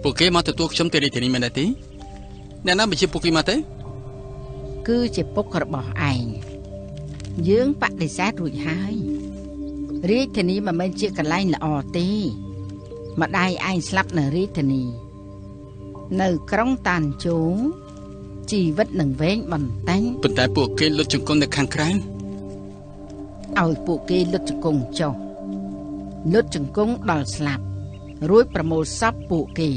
ពួកគេមកទទួលខ្ញុំទៅរាជធានីមែនទេអ្នកណាបញ្ជាពួកគេមកទៅគឺជាពុករបស់ឯងយើងបដិសេធរួចហើយរាជធានីមិនមែនជាកន្លែងល្អទេម្ដាយឯងស្លាប់នៅរាជធានីនៅក្រុងតានជោងជីវិតនឹងវែងបន្តិចប៉ុន្តែពួកគេលុតជង្គង់នៅខាងក្រៅឲ្យពួកគេលុតជង្គង់ចុះលុតជង្គង់ដល់ស្លាប់រួចប្រមូលសពពួកគេ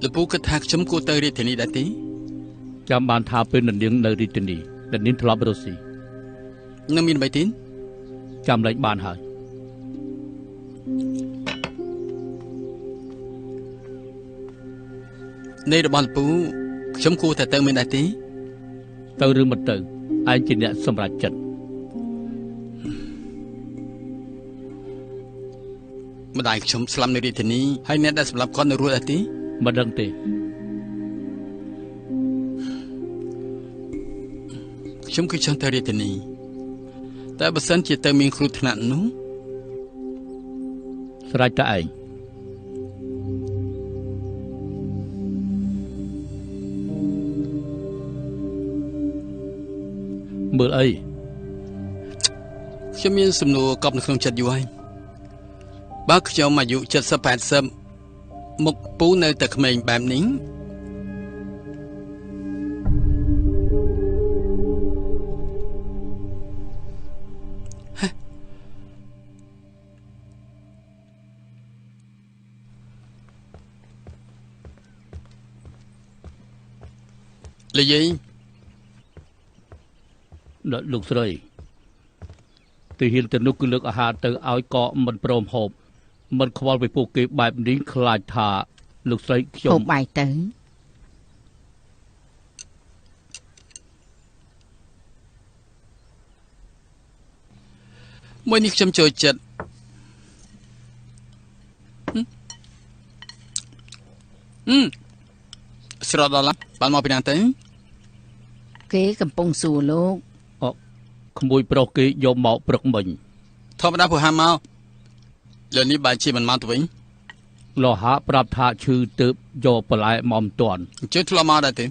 លពូគិតថាខ្ញុំគួរទៅរាជធានីដែរទេចាំបានថាពេលនាងនៅរាជធានីនាងធ្លាប់រស់ស៊ីនឹងមានបៃទីនចាំលែងបានហើយនៃរបស់លពូខ្ញុំគួរតែទៅមានដែរទេទៅឬមិនទៅឯងជាអ្នកសម្រេចចិត្តម្ដាយខ្ញុំស្លាប់នៅរាជធានីហើយអ្នកដែលសម្លាប់គាត់នៅរស់ដែរទេមិនដឹងទេខ្ញុំគឺចង់ទៅរាជធានីតែបើសិនជាទៅមានគ្រោះថ្នាក់នោះស្រេចតែឯងមើលអីខ្ញុំមានសំណួរកប់នៅក្នុងចិត្តយូរហើយបើខ្ញុំអាយុ70-80មុខពូនៅតែក្មេងបែបនេះលាយលោកស្រីទីហ៊ានទៅនោះគឺលើកអាហារទៅឲ្យកកមិនព្រមហូបមិនខ្វល់ពីពួកគេបែបនេះខ្លាចថាលោកស្រីខ្ញុំហូបបាយទៅមួយនេះខ្ញុំចូលចិត្តស្រដដល់បានមកពីណាទៅគេកំពុងសួរលោកក្មួយប្រុសគេយកមកព្រឹកមិញធម្មតាព្រោះហាមកលើនេះបើជាមិនមកទៅវិញលោហាប្រាប់ថាឈឺទើបយកបន្លែមកមិនទាន់ជឿធ្លាប់មកដែរទេ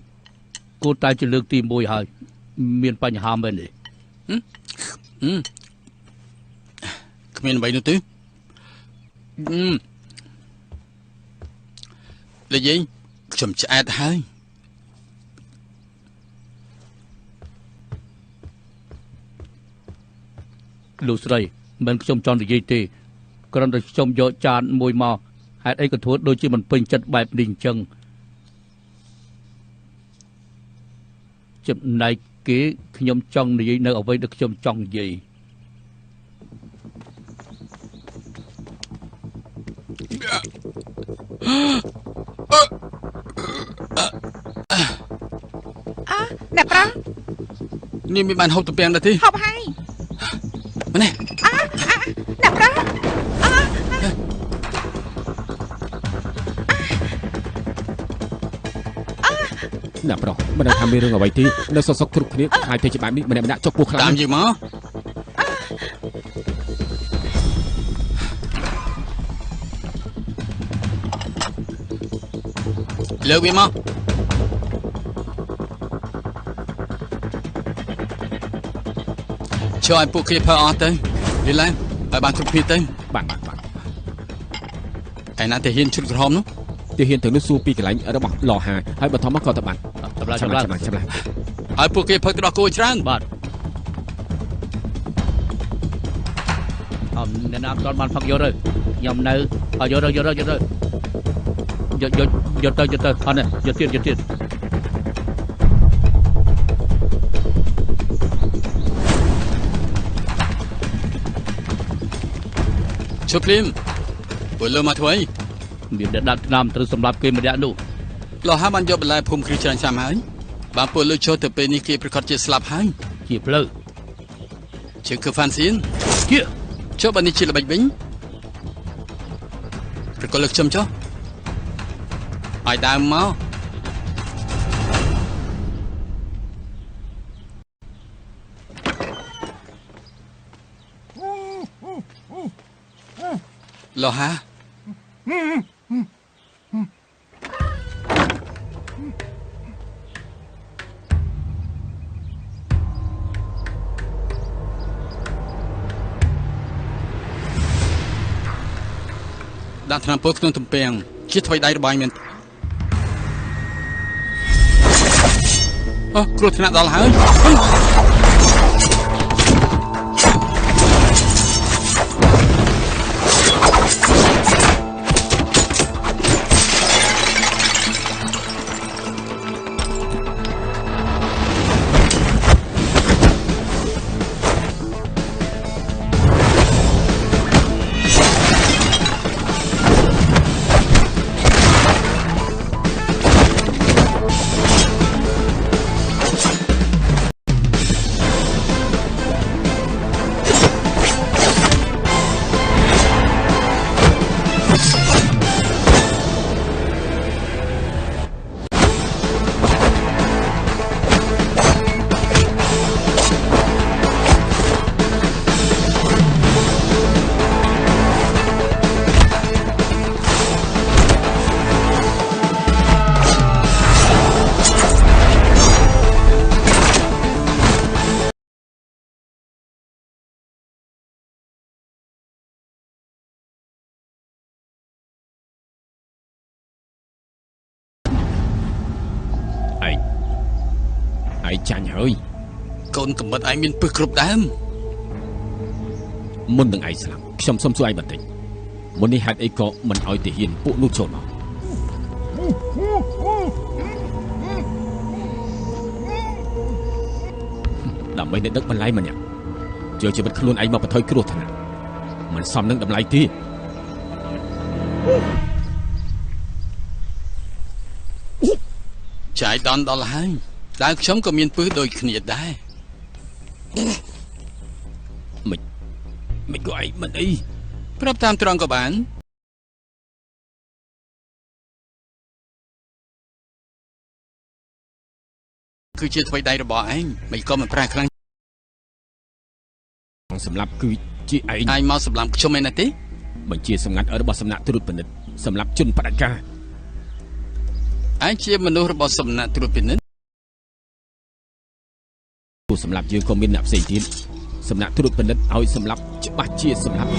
គួរតែជាលើកទី1ហើយមានបញ្ហាមែនទេគ្មានអ្វីនោះទេលេយខ្ញុំឆ្អែតហើយលោកស្រីមិនខ្ញុំចង់និយាយទេគ្រាន់តែខ្ញុំយកចានមួយមកហេតុអីក៏ធ្វើដូចជាមិនពេញចិត្តបែបនេះអញ្ចឹងចំណែកគេខ្ញុំចង់និយាយនៅអ្វីដែលខ្ញុំចង់និយាយអ្នកប្រាំនេះមានបានហូបទំពាំងដែរទេហូបហើយម៉ែអ្នកប្រាំអ្នកប្រុសមិនដឹងថាមានរឿងអ្វីទេនៅសុកគ្រប់គ្នាហើយទៅច្បាប់នេះម្នាក់ចុះពោះខ្លាំងតាមយើងមកលើកវាមកជួយឲ្យពួកគេផើអស់ទៅលីឡែនឲ្យបានគ្រប់គ្នាទៅបាទឯណាទៅហ៊ានឈុតក្រហមនោះទៅហ៊ានទៅនោះសួរពីកន្លែងរបស់លោហាហើយបន្ទាប់មកក៏ទៅបានចម្លាស់ឲ្យពួកគេផឹកទៅដល់គោច្រើនបាទអ្នកណាមិនបានផឹកយកទៅខ្ញុំនៅឲ្យយកទៅយកទៅអត់នេះយកទៀតជប់ភ្លាម ពលលើមកធ្វើអី មានអ្នកដាក់ឆ្នាំត្រូវសម្រាប់គេម្នាក់នោះ លោហាបានយកបន្លែភូមិគ្រីច្រើនចាំហើយបានពលលើចូលទៅពេលនេះគេប្រកាសជាស្លាប់ហើយ ជាផ្លូវ ជាគឺហ្វាន់ស៊ីន ជា ចុះបើនេះជាល្បិចវិញប្រកលលើកខ្ញុំចុះឲ្យដើមមកលោហាដាក់ថ្នាំពុលក្នុងទំពាំងជាថ្មីដៃរបស់ឯងមែនអូគ្រោះថ្នាក់ដល់ហើយឯងចាញ់ហើយក ូនកំបិតឯងមានពឹសគ្រប់ដើម មុននឹងឯងស្លាប់ខ្ញុំសុំសួរឯងបន្តិចមុននេះហេតុអីក៏មិនឲ្យទាហានពួកនោះចូលមកដើម្បីអ្នកដឹកបន្លែម្នាក់យកជីវិតខ្លួនឯងមកបន្ថយគ្រោះថ្នាក់មិនសមនឹងតម្លៃទេ ចាយដន់ដល់ហើយតែខ្ញុំក៏មានពឹសដូចគ្នាដែរ មិនក៏ឯងមិនអី ប្រាប់តាមត្រង់ក៏បានគឺជាថ្មីដៃរបស់ឯងមិនក៏មិនប្រាស់ខ្លាំង សម្រាប់គឺជាឯង ឯងមកសម្លាប់ខ្ញុំឯណាទេ បញ្ជាសម្ងាត់របស់សំណាក់ត្រួតពិនិត្យសម្រាប់ជនបដិការ ឯងជាមនុស្សរបស់សំណាក់ត្រួតពិនិត្យ សម្រាប់យើងក៏មានអ្នកផ្សេងទៀតសំណាក់ត្រួតពិនិត្យឲ្យសម្រាប់ច្បាស់ជាសម្រាប់